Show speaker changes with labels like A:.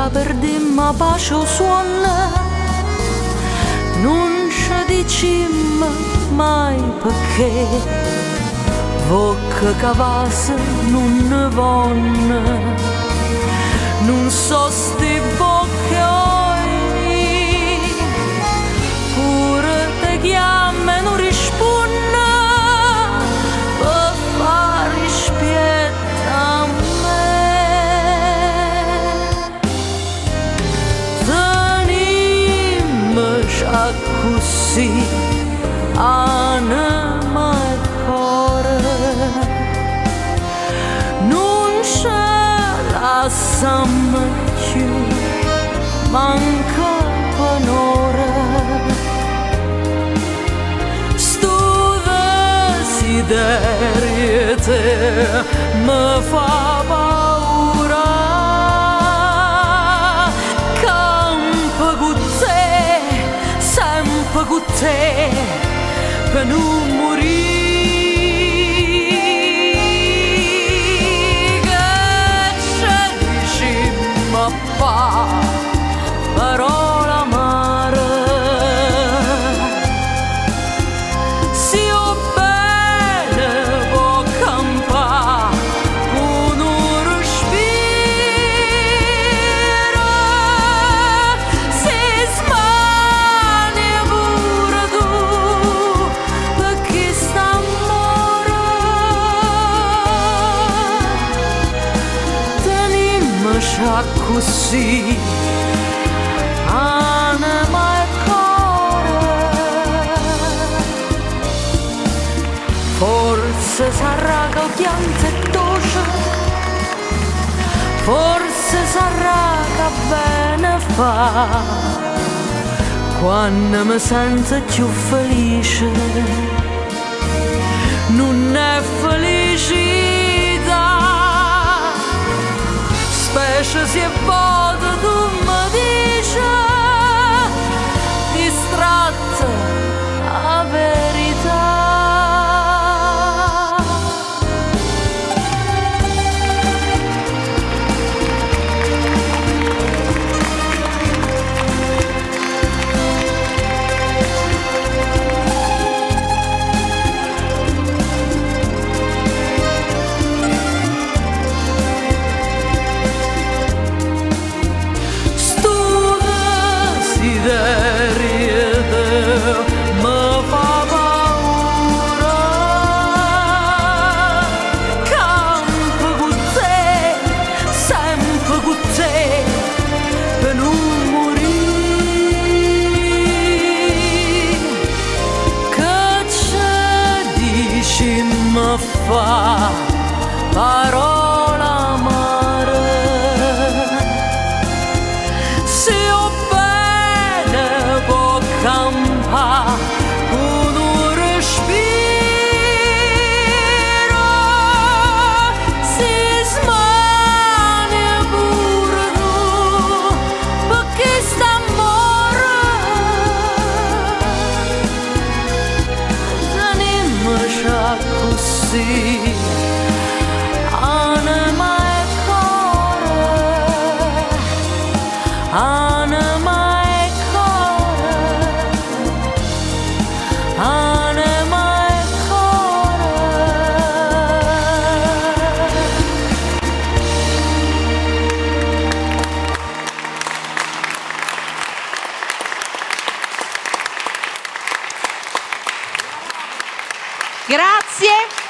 A: che perdimmo pace o suona, non ci dicimmo mai perché, vocca cavase non ne vanno, non so sti bocche oi, pure te chiama e non risponde, per fare spietta a me. Tenimmoci così, anima e cuore, non ce lasciamo più, manca un'ora. Sto desiderio te mi fa paura, campo con te, sempre con te, per non morire. Parola amara, se io bene può campare con un respiro, se smania pure tu perché sta amore. Tenimmoci così, anima e cuore, forse sarà che il pianto è dolce, forse sarà che bene fa, quando mi sento più felice, non è felicità, specie se è volta tu mi dici distratta la verità. Fa parola amara, se io bene può campare con un respiro, si smania pure tu perché sta amore. Tenimmoci così, anima e cuore, anima e cuore, anima e cuore.
B: Grazie.